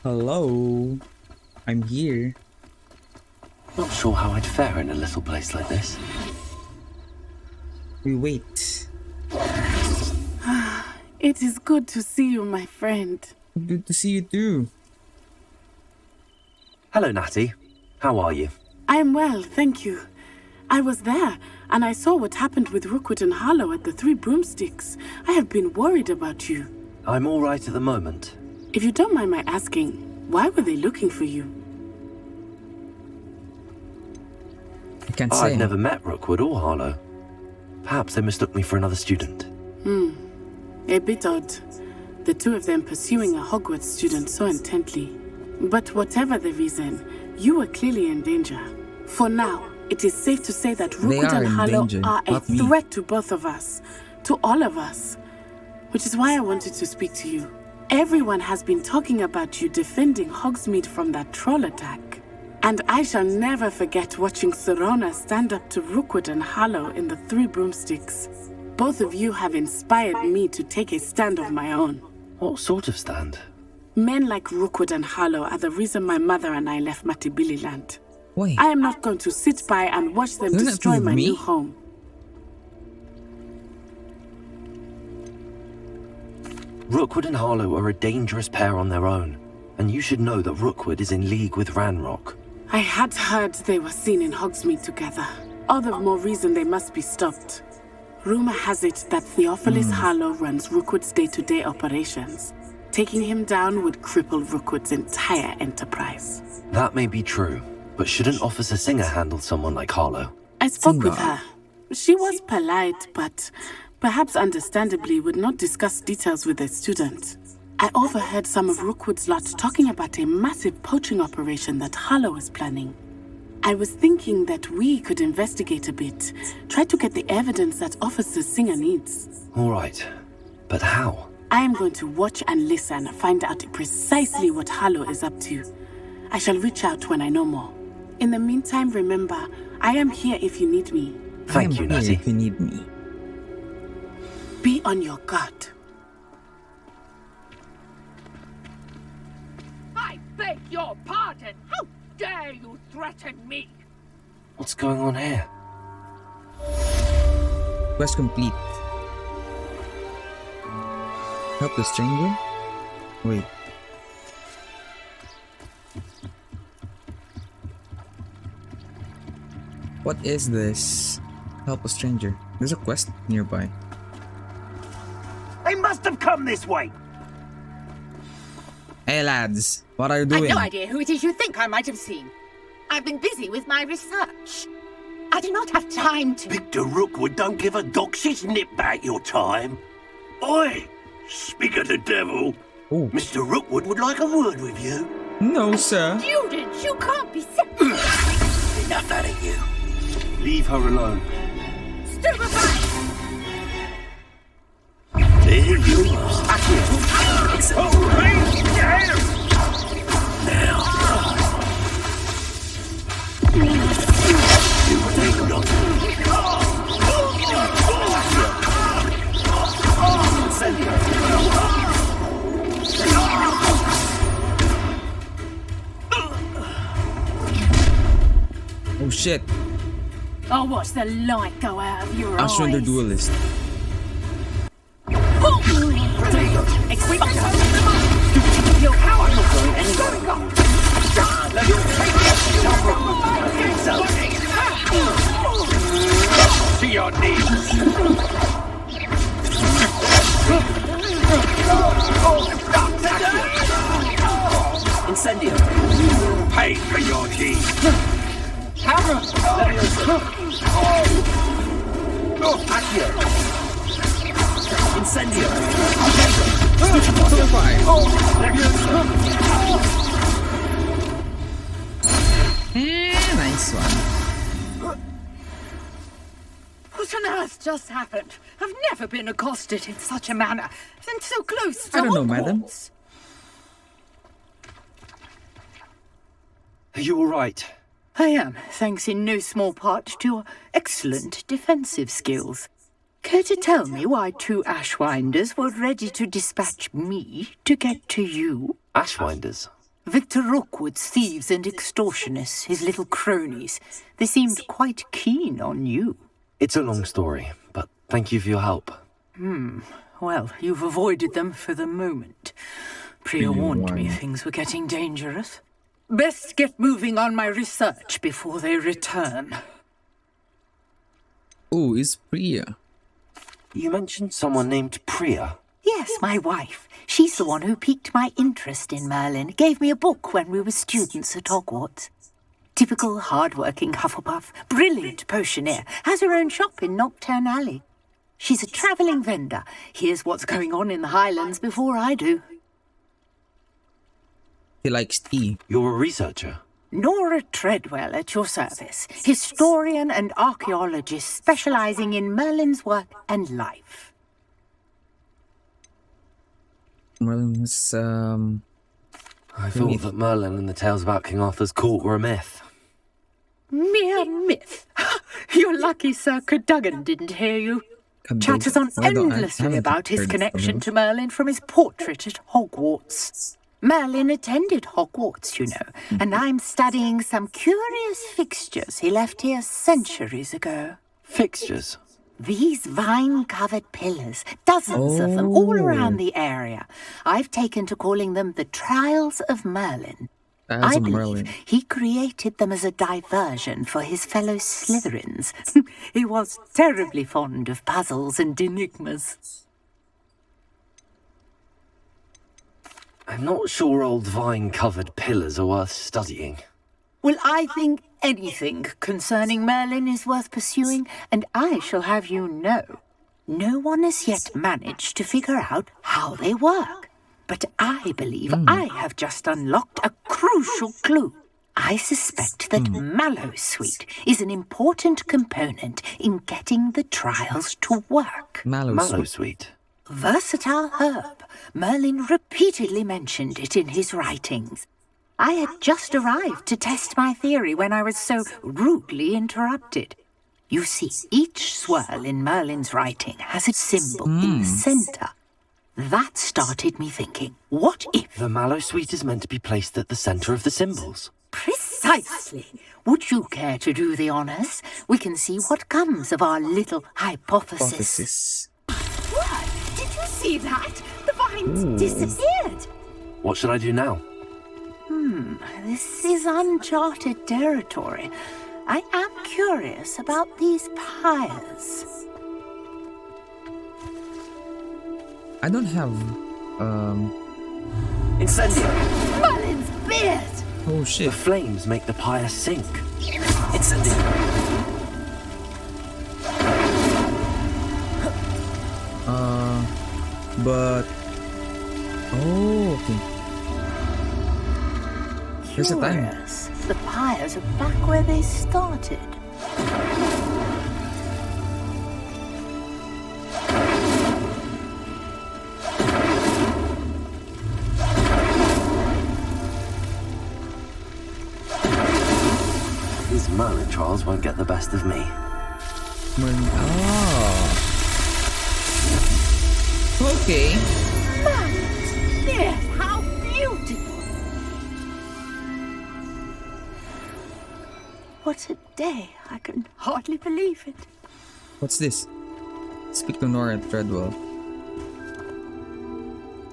Hello, I'm here. Not sure how I'd fare in a little place like this. We wait. It is good to see you, my friend. Good to see you too. Hello, Natty. How are you? I am well, thank you. I was there, and I saw what happened with Rookwood and Harlow at the Three Broomsticks. I have been worried about you. I'm all right at the moment. If you don't mind my asking, why were they looking for you? I can't say. I've never met Rookwood or Harlow. Perhaps they mistook me for another student. A bit odd. The two of them pursuing a Hogwarts student so intently. But whatever the reason, you were clearly in danger. For now, it is safe to say that Rookwood and Harlow are a threat to both of us. To all of us. Which is why I wanted to speak to you. Everyone has been talking about you defending Hogsmeade from that troll attack. And I shall never forget watching Serona stand up to Rookwood and Harlow in the Three Broomsticks. Both of you have inspired me to take a stand of my own. What sort of stand? Men like Rookwood and Harlow are the reason my mother and I left Matibili land. Wait. I am not going to sit by and watch them destroy my new home. Rookwood and Harlow are a dangerous pair on their own, and you should know that Rookwood is in league with Ranrock. I had heard they were seen in Hogsmeade together. All the more reason they must be stopped. Rumor has it that Theophilus Harlow runs Rookwood's day-to-day operations. Taking him down would cripple Rookwood's entire enterprise. That may be true, but shouldn't Officer Singer handle someone like Harlow? I spoke with her. She was polite, but perhaps understandably would not discuss details with a student. I overheard some of Rookwood's lot talking about a massive poaching operation that Harlow is planning. I was thinking that we could investigate a bit, try to get the evidence that Officer Singer needs. All right, but how? I am going to watch and listen, find out precisely what Harlow is up to. I shall reach out when I know more. In the meantime, remember, I am here if you need me. Thank you, Natty. If you need me. Be on your guard. I beg your pardon. How dare you threaten me? What's going on here? Quest complete. Help the stranger? Wait. What is this? Help a stranger. There's a quest nearby. They must have come this way. Hey lads, what are you I've doing? no idea who it is you think I might have seen. I've been busy with my research. I do not have time to... Victor Rookwood don't give a doxy's nip back your time. Oi! Speak of the devil. Oh. Mr. Rookwood would like a word with you. No, sir. Students, you can't be serious. Enough out of you. Leave her alone. Stupefy! There you are. Now. You think nothing. Oh shit. I'll watch the light go out of your eyes. Ashwin the duelist. Your power! To your knees. Incendio. Pay for your deeds. Incendio. Nice one. What on earth just happened? I've never been accosted in such a manner, and so close to I don't know, madam. Hogwarts. Are you all right? I am, thanks in no small part to your excellent defensive skills. Care to tell me why two Ashwinders were ready to dispatch me to get to you? Ashwinders? Victor Rookwood's thieves and extortionists, his little cronies, they seemed quite keen on you. It's a long story, but thank you for your help. Well, you've avoided them for the moment. Priya warned me things were getting dangerous. Best get moving on my research before they return. Oh, it's Priya. You mentioned someone named Priya. Yes, my wife. She's the one who piqued my interest in Merlin. Gave me a book when we were students at Hogwarts. Typical hard-working Hufflepuff, brilliant potioneer, has her own shop in Knockturn Alley. She's a travelling vendor. Hears what's going on in the Highlands before I do. He likes tea. You're a researcher. Nora Treadwell at your service, historian and archaeologist specialising in Merlin's work and life. Merlin's, I thought that Merlin and the tales about King Arthur's court were a myth. Mere myth. You're lucky Sir Cadogan didn't hear you. Chatters on I endlessly haven't about his heard of connection him. to Merlin from his portrait at Hogwarts. Merlin attended Hogwarts, you know, and I'm studying some curious fixtures he left here centuries ago. Fixtures? These vine-covered pillars, dozens of them all around the area. I've taken to calling them the Trials of Merlin. As I a believe Merlin. he created them as a diversion for his fellow Slytherins. He was terribly fond of puzzles and enigmas. I'm not sure old vine-covered pillars are worth studying. Well, I think anything concerning Merlin is worth pursuing, and I shall have you know, no one has yet managed to figure out how they work. But I believe I have just unlocked a crucial clue. I suspect that Mallowsweet is an important component in getting the trials to work. Mallowsweet. Versatile herb. Merlin repeatedly mentioned it in his writings. I had just arrived to test my theory when I was so rudely interrupted. You see, each swirl in Merlin's writing has a symbol in the centre. That started me thinking, what if... The Mallowsweet is meant to be placed at the centre of the symbols. Precisely. Would you care to do the honours? We can see what comes of our little hypothesis. What? Did you see that? The vines disappeared. What should I do now? This is uncharted territory. I am curious about these pyres. I don't have, Incendio! Merlin's beard! oh The shit. flames make the pyre sink. Incendio! But, oh, okay. There's a time. Curious. The pyres are back where they started. These Merlin trials won't get the best of me. Merlin, okay. Merlin's beard! How beautiful! What a day. I can hardly believe it. What's this? Speak to Nora Treadwell.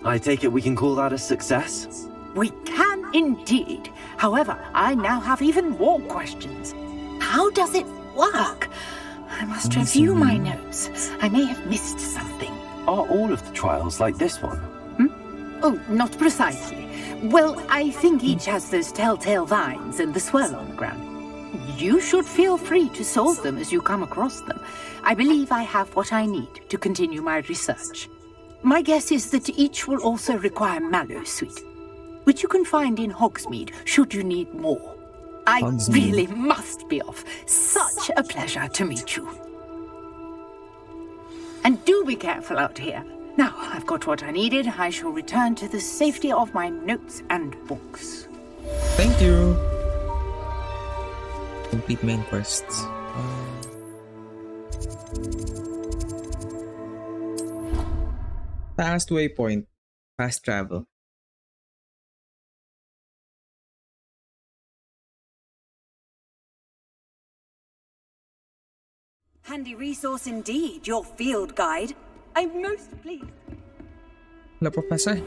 I take it we can call that a success? We can indeed. However, I now have even more questions. How does it work? I must review my notes. I may have missed something. Are all of the trials like this one? Oh, not precisely. Well, I think each has those telltale vines and the swirl on the ground. You should feel free to solve them as you come across them. I believe I have what I need to continue my research. My guess is that each will also require Mallowsweet, which you can find in Hogsmeade should you need more. I Hogsmeade. really must be off. Such a pleasure to meet you. And do be careful out here. Now, I've got what I needed. I shall return to the safety of my notes and books. Thank you. Complete main quests. Fast waypoint. Fast travel. Handy resource indeed, your field guide. I'm most pleased. Hello, Professor.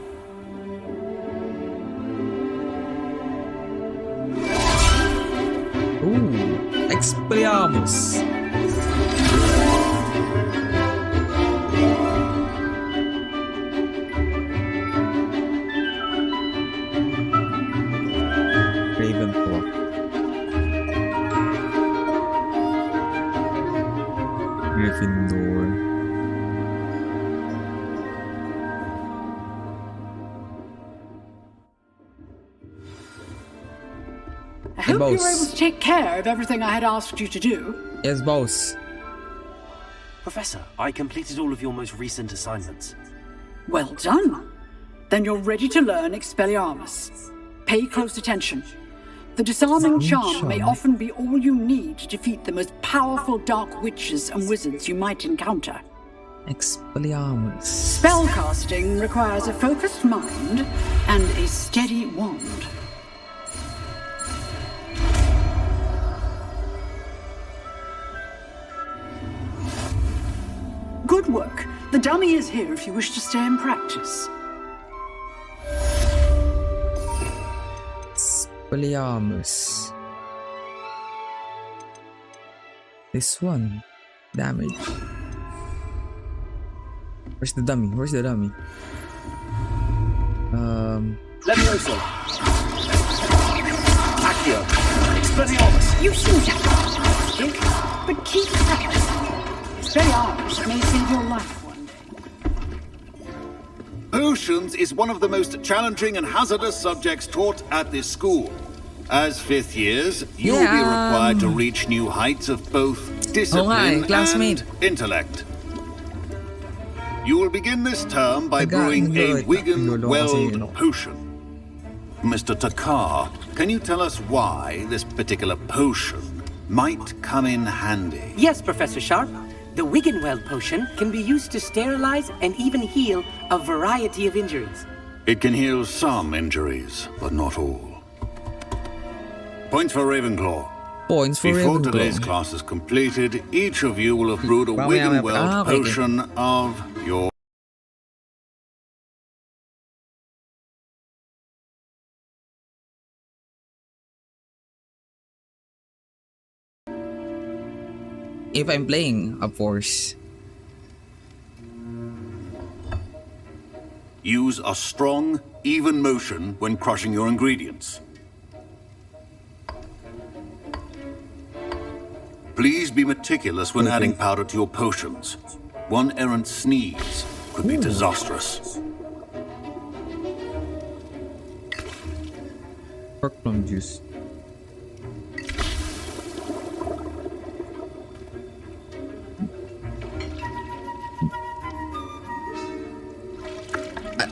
Ooh, Expelliarmus. Ravenclaw. Gryffindor. I hope you were boss. able to take care of everything I had asked you to do. Yes, boss. Professor, I completed all of your most recent assignments. Well done. Then you're ready to learn Expelliarmus. Pay close attention. The disarming charm may often be all you need to defeat the most powerful dark witches and wizards you might encounter. Expelliarmus. Spellcasting requires a focused mind and a steady wand. Good work. The dummy is here if you wish to stay and practice. Expelliarmus. This one. Damage. Where's the dummy? Where's the dummy? Levioso. Accio. Expelliarmus. You shoot at it, but keep practicing. Expelliarmus may save your life one day. Potions is one of the most challenging and hazardous subjects taught at this school. As fifth years, you will be required to reach new heights of both discipline classmate. and intellect. You will begin this term by brewing a Ignore Wigan-Weld kasi, potion. Mr. Takar, can you tell us why this particular potion might come in handy? Yes, Professor Sharp. The Wiggenweld potion can be used to sterilize and even heal a variety of injuries. It can heal some injuries, but not all. Points for Ravenclaw. Points for Before Ravenclaw. today's class is completed, each of you will have brewed a Mamaya- Wiggenweld okay. potion of your... If I'm playing, of course. Use a strong, even motion when crushing your ingredients. Please be meticulous when adding powder to your potions. One errant sneeze could be disastrous. Pork plum juice.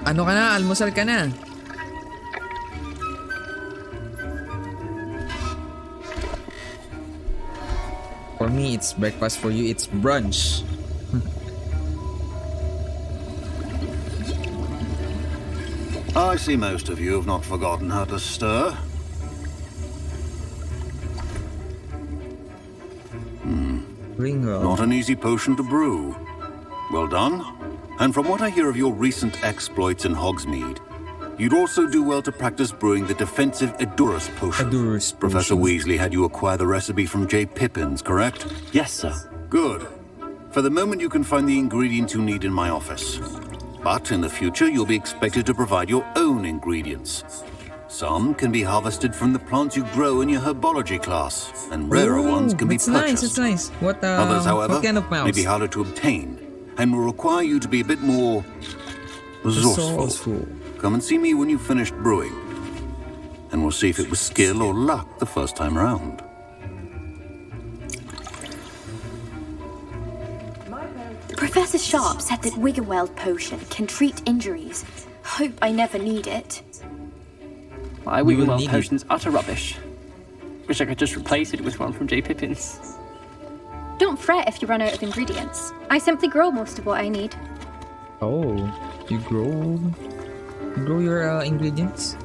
Ano ka na? Almusal ka na. For me, it's breakfast. For you, it's brunch. I see most of you have not forgotten how to stir. Ringo. Not an easy potion to brew. Well done. And from what I hear of your recent exploits in Hogsmeade, you'd also do well to practice brewing the defensive Edurus potion. Edurus Professor potion. Weasley had you acquire the recipe from J. Pippins, correct? Yes, sir. Good. For the moment, you can find the ingredients you need in my office. But in the future, you'll be expected to provide your own ingredients. Some can be harvested from the plants you grow in your herbology class, and rarer ones can be It's purchased. nice. What Others, however, what kind of mouse? may be harder to obtain, and will require you to be a bit more resourceful. Come and see me when you've finished brewing, and we'll see if it was skill or luck the first time round. Professor Sharp said that Wiggenweld potion can treat injuries. Hope I never need it. My We will Wiggenweld need potion's utter rubbish. Wish I could just replace it with one from J. Pippins. Don't fret if you run out of ingredients. I simply grow most of what I need. Oh, you grow your ingredients?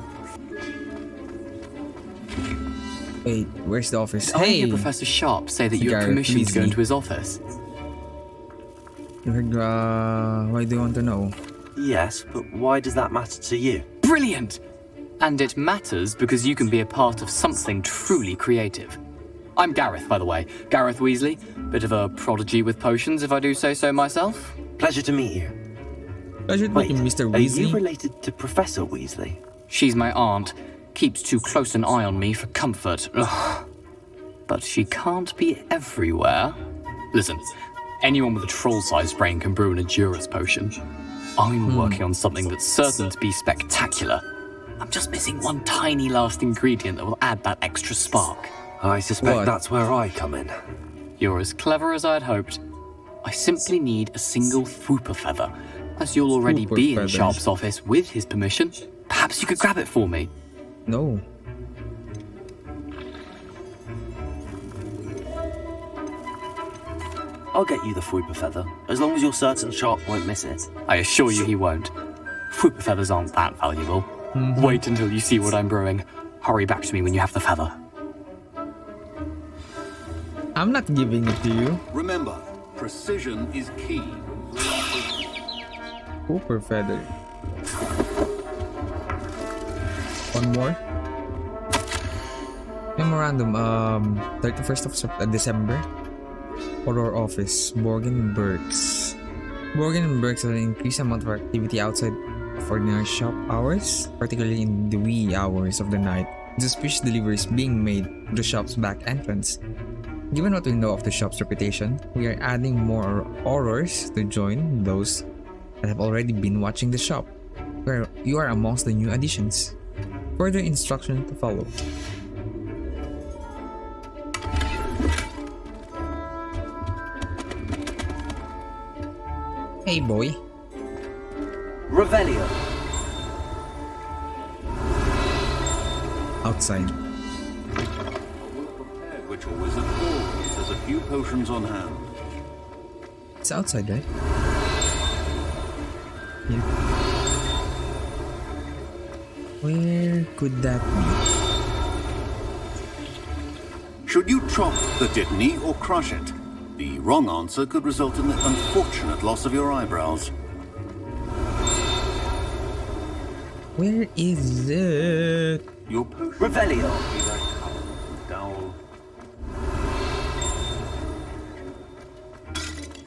Wait, where's the office? I Hey! hear Professor Sharp say that you have Garrett, permission to go please. into his office. You heard, why do you want to know? Yes, but why does that matter to you? Brilliant! And it matters because you can be a part of something truly creative. I'm Gareth, by the way. Gareth Weasley. Bit of a prodigy with potions, if I do say so myself. Pleasure to meet you. Pleasure to Wait, meet you, Mr. are Weasley. you related to Professor Weasley? She's my aunt. Keeps too close an eye on me for comfort. Ugh. But she can't be everywhere. Listen, anyone with a troll-sized brain can brew an Endurus potion. I'm working on something that's certain to be spectacular. I'm just missing one tiny last ingredient that will add that extra spark. I suspect What? that's where I come in. You're as clever as I'd hoped. I simply need a single Fwooper feather. As you'll already Fwooper be in feathers. Sharp's office with his permission, perhaps you could grab it for me. No. I'll get you the Fwooper feather, as long as you're certain Sharp won't miss it. I assure you he won't. Fwooper feathers aren't that valuable. Wait until you see what I'm brewing. Hurry back to me when you have the feather. I'm not giving it to you. Remember, precision is key. Cooper feather. One more. Memorandum, 31st of December. Horror Office, Borgin Burks. Borgin Burks has an increased amount of activity outside of ordinary shop hours, particularly in the wee hours of the night. Suspicious deliveries being made to the shop's back entrance. Given what we know of the shop's reputation, we are adding more horrors to join those that have already been watching the shop. You are amongst the new additions. Further instruction to follow. Hey boy. Revelio. Outside. Which a wizard always has a few potions on hand. It's outside, right? Yeah. Where could that be? Should you chop the Dittany or crush it? The wrong answer could result in the unfortunate loss of your eyebrows. Where is it? Your potion. Revelio. Dowel.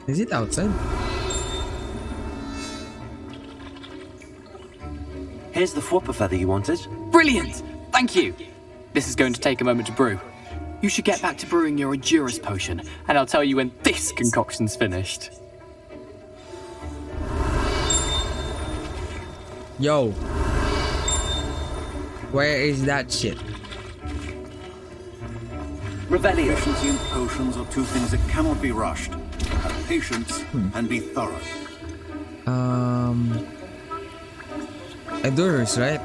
Is it outside? Here's the Fwooper feather you wanted. Brilliant! Thank you! This is going to take a moment to brew. You should get back to brewing your Endurus potion, and I'll tell you when this concoction's finished. Yo. Where is that shit? Revelio. Efficiency and potions are two things that cannot be rushed. Have patience and be thorough. Endurus, right?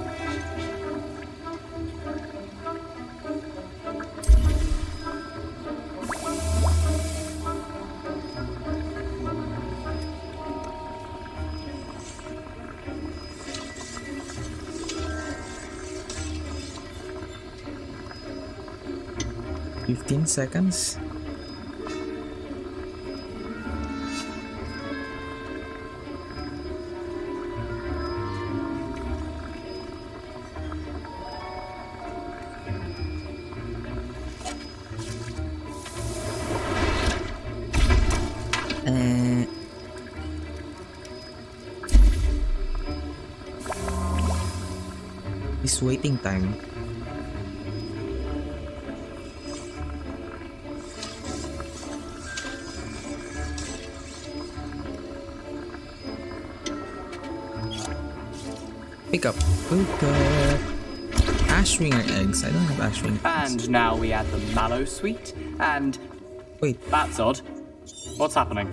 $15 seconds. It's waiting time. Pick up. Ashwinger eggs. I don't have Ashwinger eggs. And now we add the Mallow Sweet, and... Wait. That's odd. What's happening?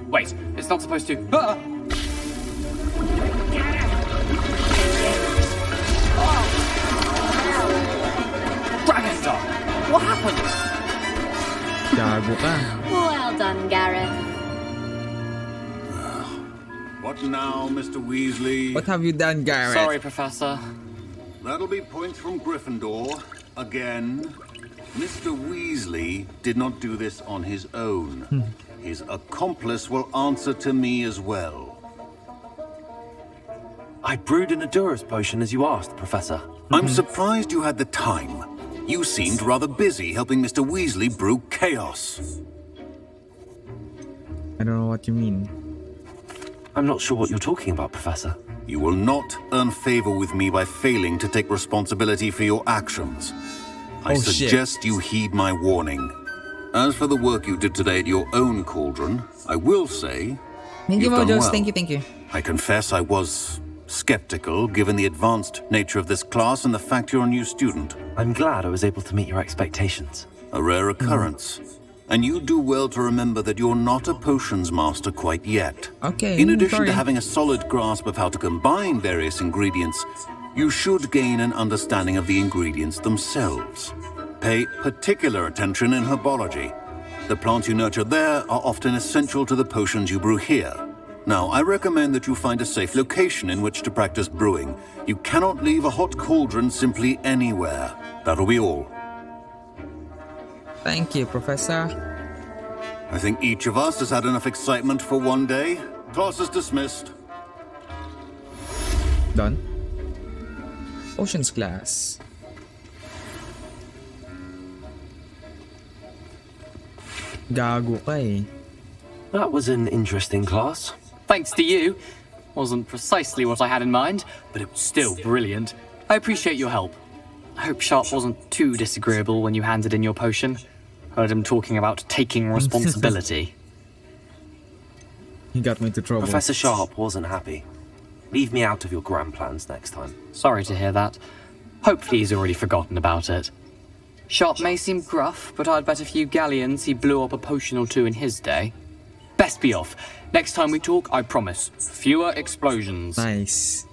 Wait, it's not supposed to... Ah! Dragonstar! What happened? Gago ka. Well done, Gareth. What now, Mr. Weasley? What have you done, Garrett? Sorry, Professor. That'll be points from Gryffindor. Again, Mr. Weasley did not do this on his own. His accomplice will answer to me as well. I brewed an Adurus potion as you asked, Professor. I'm surprised you had the time. You seemed rather busy helping Mr. Weasley brew chaos. I don't know what you mean. I'm not sure what you're talking about, Professor. You will not earn favor with me by failing to take responsibility for your actions. I suggest you heed my warning. As for the work you did today at your own cauldron, I will say Thank you, you've done Mojos. well. Thank you. I confess I was skeptical given the advanced nature of this class and the fact you're a new student. I'm glad I was able to meet your expectations. A rare occurrence. And you do well to remember that you're not a potions master quite yet. Okay. In addition sorry. to having a solid grasp of how to combine various ingredients, you should gain an understanding of the ingredients themselves. Pay particular attention in herbology. The plants you nurture there are often essential to the potions you brew here. Now, I recommend that you find a safe location in which to practice brewing. You cannot leave a hot cauldron simply anywhere. That'll be all. Thank you, Professor. I think each of us has had enough excitement for one day. Class is dismissed. Done. Oceans class. Gago ka eh. That was an interesting class. Thanks to you. Wasn't precisely what I had in mind, but it was still brilliant. I appreciate your help. I hope Sharp wasn't too disagreeable when you handed in your potion. Heard him talking about taking responsibility. He got me into trouble. Professor Sharp wasn't happy. Leave me out of your grand plans next time. Sorry to hear that. Hopefully he's already forgotten about it. Sharp may seem gruff, but I'd bet a few galleons he blew up a potion or two in his day. Best be off. Next time we talk, I promise, fewer explosions. Nice.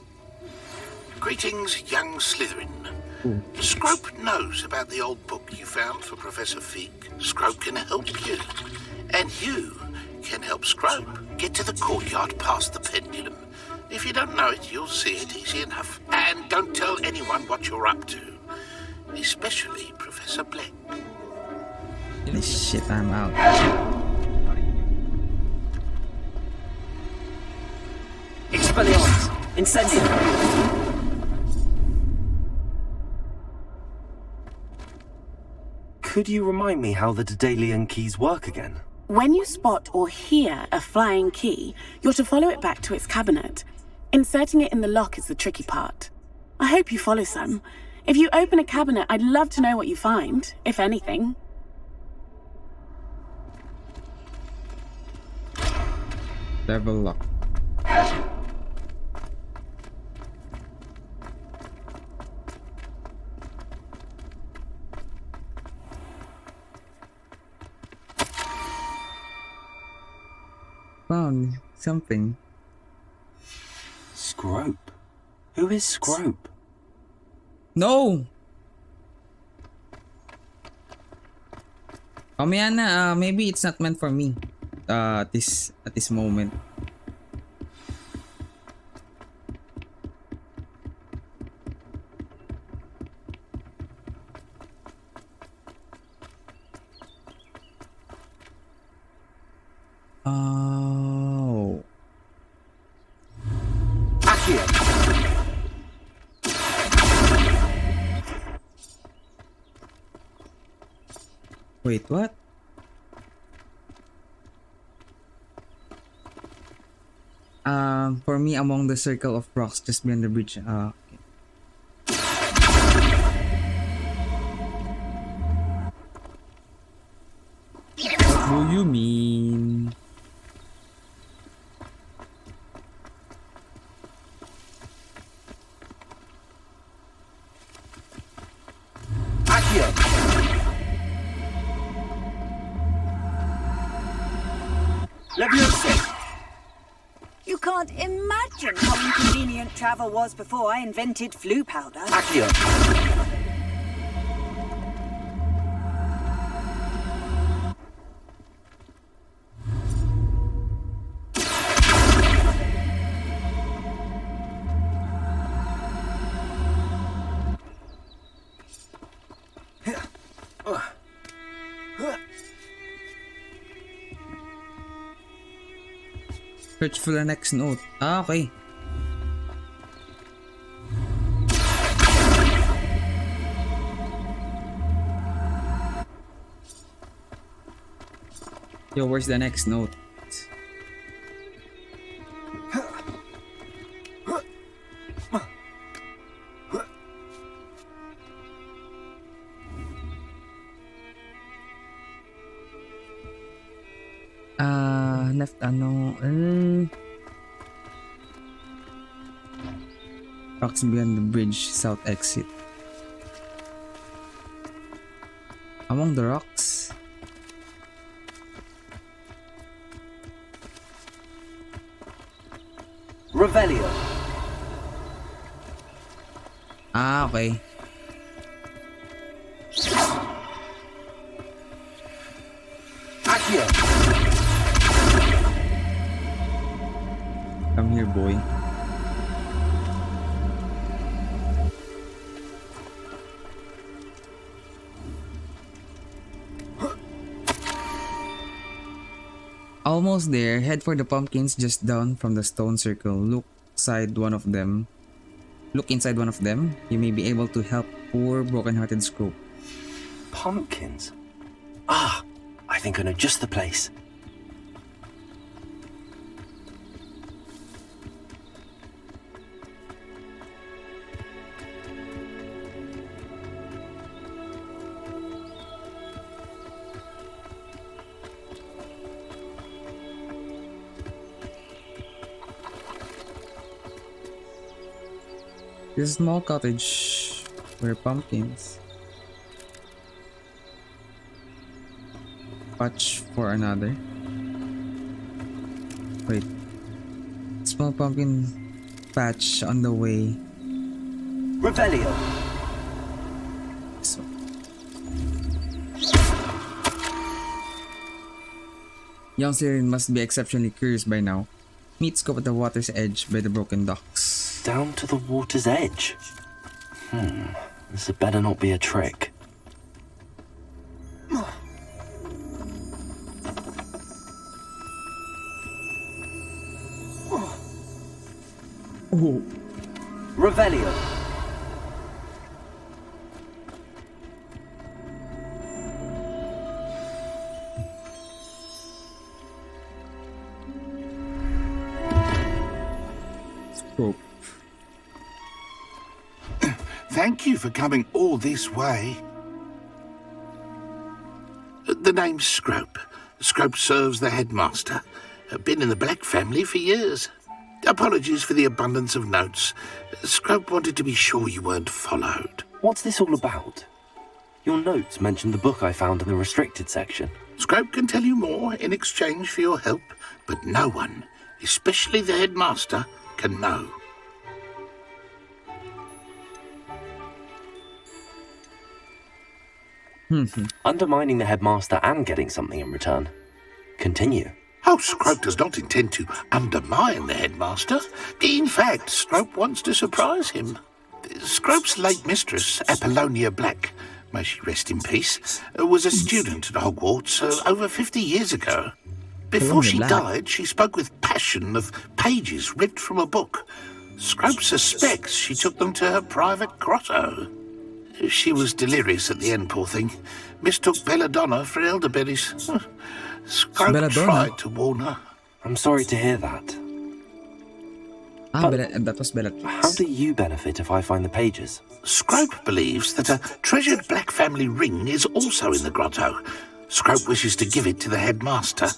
Greetings, young Slytherin. Scrope knows about the old book you found for Professor Fig. Scrope can help you. And you can help Scrope get to the courtyard past the pendulum. If you don't know it, you'll see it easy enough. And don't tell anyone what you're up to. Especially Professor Black. Shit, I'm out. Expelliarmus! Incendium! Could you remind me how the Daedalian keys work again? When you spot or hear a flying key, you're to follow it back to its cabinet. Inserting it in the lock is the tricky part. I hope you follow some. If you open a cabinet, I'd love to know what you find, if anything. Level up. Found something. Scrope? Who is Scrope? No! Mamaya na, maybe it's not meant for me. At this moment. Oh. Wait, what? For me, among the circle of rocks just beyond the bridge. Okay. What do you mean? You can't imagine how inconvenient travel was before I invented flu powder. Accio. Search for the next note. Ah, okay. Yo, where's the next note? Left ano? Rocks beyond the bridge, south exit. Among the rocks? Revelio. Ah, okay. Accio. Come here, boy. Almost there. Head for the pumpkins just down from the stone circle. Look inside one of them. You may be able to help poor broken-hearted Scrope. Pumpkins? Ah, I think I know just the place. This small cottage where pumpkins. Patch for another. Wait. Small pumpkin patch on the way. Revelio. So. Young Siren must be exceptionally curious by now. Meet Scope at the water's edge by the broken docks. Down to the water's edge? This had better not be a trick. Oh. Revelio. Scope. Thank you for coming all this way. The name's Scrope. Scrope serves the headmaster. Been in the Black family for years. Apologies for the abundance of notes. Scrope wanted to be sure you weren't followed. What's this all about? Your notes mentioned the book I found in the restricted section. Scrope can tell you more in exchange for your help, but no one, especially the headmaster, can know. Undermining the headmaster and getting something in return. Continue. Oh, Scrope does not intend to undermine the headmaster. In fact, Scrope wants to surprise him. Scrope's late mistress, Apollonia Black, may she rest in peace, was a student at Hogwarts over 50 years ago. Before she died, she spoke with passion of pages ripped from a book. Scrope suspects she took them to her private grotto. She was delirious at the end, poor thing. Mistook belladonna for elderberries. Scrope tried to warn her. I'm sorry to hear that. That was belladonna. How do you benefit if I find the pages? Scrope believes that a treasured Black family ring is also in the grotto. Scrope wishes to give it to the headmaster.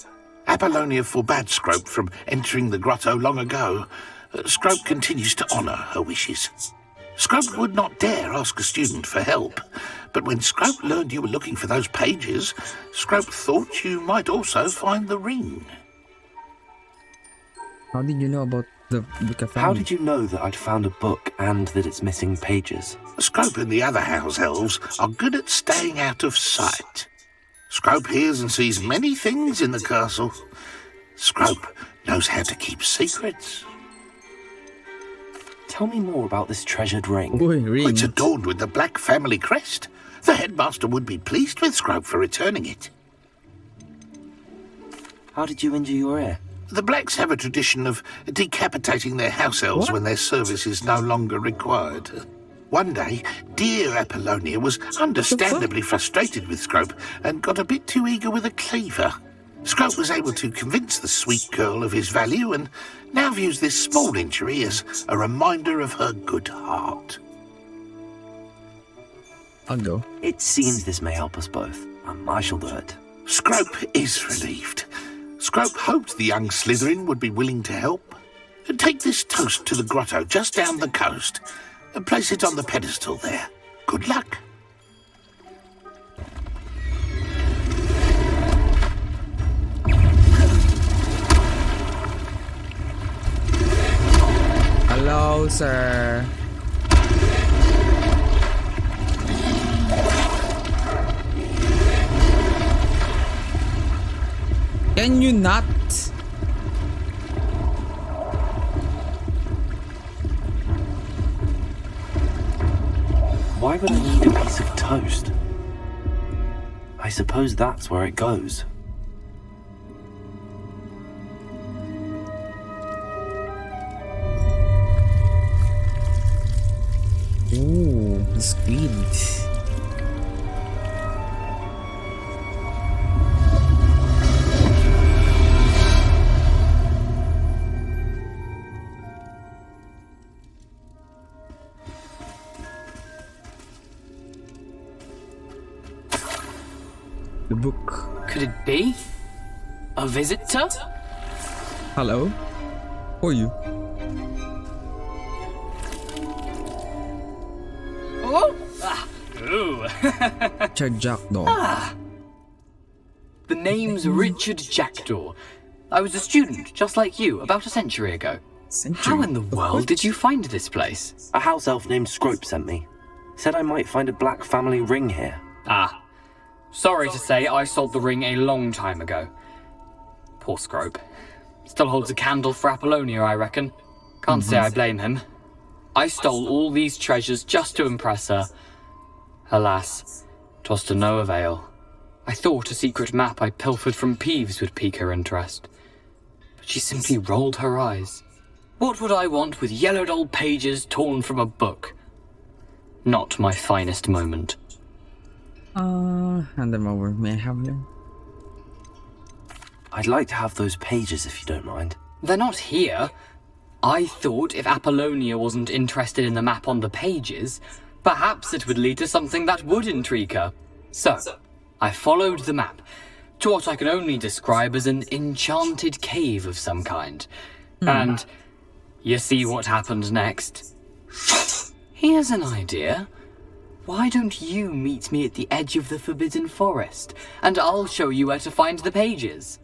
Apollonia forbade Scrope from entering the grotto long ago. Scrope continues to honour her wishes. Scrope would not dare ask a student for help, but when Scrope learned you were looking for those pages, Scrope thought you might also find the ring. How did you know about the book of family? How did you know that I'd found a book and that it's missing pages? Scrope and the other house elves are good at staying out of sight. Scrope hears and sees many things in the castle. Scrope knows how to keep secrets. Tell me more about this treasured ring. Ring. It's adorned with the Black family crest. The headmaster would be pleased with Scrope for returning it. How did you injure your ear? The Blacks have a tradition of decapitating their house elves when their service is no longer required. One day, dear Apollonia was understandably frustrated with Scrope and got a bit too eager with a cleaver. Scrope was able to convince the sweet girl of his value and now views this small injury as a reminder of her good heart. I'll go. It seems this may help us both. I shall do it. Scrope is relieved. Scrope hoped the young Slytherin would be willing to help. Take this toast to the grotto just down the coast and place it on the pedestal there. Good luck. Hello, sir. Can you not? Why would I need a piece of toast? I suppose that's where it goes. Ooh, the squid. The book. Could it be? A visitor? Hello? Who are you? Oh! Ah. Ooh. Richard Jackdaw. The name's Richard Jackdaw. I was a student, just like you, about a century ago. How in the world did you find this place? A house elf named Scrope sent me. Said I might find a black family ring here. Ah. Sorry to say, I sold the ring a long time ago. Poor Scrope. Still holds a candle for Apollonia, I reckon. Can't say I blame him. I stole all these treasures just to impress her. Alas, 'twas to no avail. I thought a secret map I pilfered from Peeves would pique her interest. But she simply rolled her eyes. What would I want with yellowed old pages torn from a book? Not my finest moment. Hand them over. May I have them? I'd like to have those pages if you don't mind. They're not here. I thought if Apollonia wasn't interested in the map on the pages, perhaps it would lead to something that would intrigue her. So, I followed the map to what I can only describe as an enchanted cave of some kind. And you see what happened next? Here's an idea. Why don't you meet me at the edge of the Forbidden Forest, and I'll show you where to find the pages?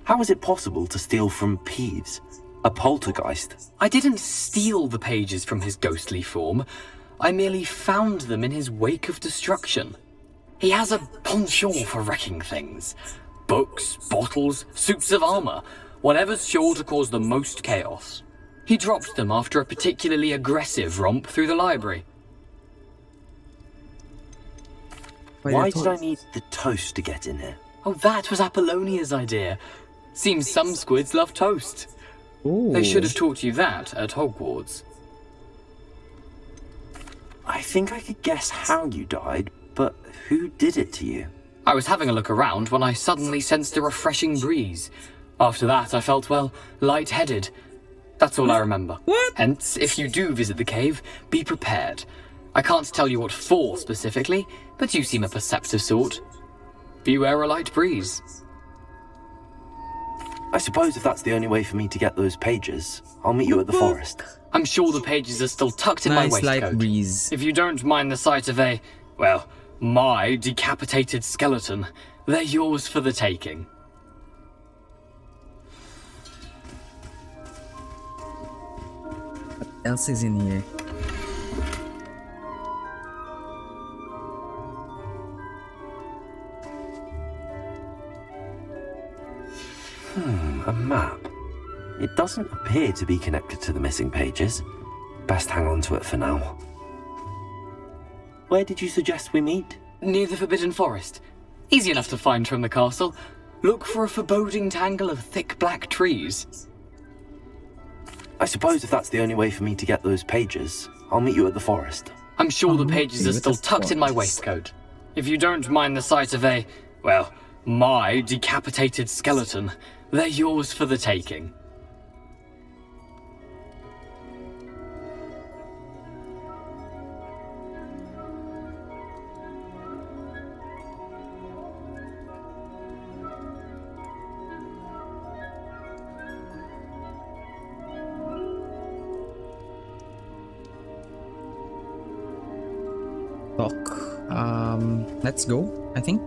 How is it possible to steal from Peeves, a poltergeist? I didn't steal the pages from his ghostly form. I merely found them in his wake of destruction. He has a penchant for wrecking things. Books, bottles, suits of armor, whatever's sure to cause the most chaos. He dropped them after a particularly aggressive romp through the library. Why did I need the toast to get in here? Oh, that was Apollonia's idea. Seems some squids love toast. Ooh. They should have taught you that at Hogwarts. I think I could guess how you died, but who did it to you? I was having a look around when I suddenly sensed a refreshing breeze. After that, I felt, well, lightheaded. That's all I remember. What? Hence, if you do visit the cave, be prepared. I can't tell you what for specifically, but you seem a perceptive sort. Beware a light breeze. I suppose if that's the only way for me to get those pages, I'll meet you at the forest. I'm sure the pages are still tucked in Nice my waistcoat. light breeze. If you don't mind the sight of my decapitated skeleton, they're yours for the taking. What else is in here? A map. It doesn't appear to be connected to the missing pages. Best hang on to it for now. Where did you suggest we meet? Near the Forbidden Forest. Easy enough to find from the castle. Look for a foreboding tangle of thick black trees. I suppose if that's the only way for me to get those pages, I'll meet you at the forest. I'm sure the pages are with still the tucked in my forest. waistcoat. If you don't mind the sight of a, well, my decapitated skeleton, they're yours for the taking. Talk. Let's go, I think.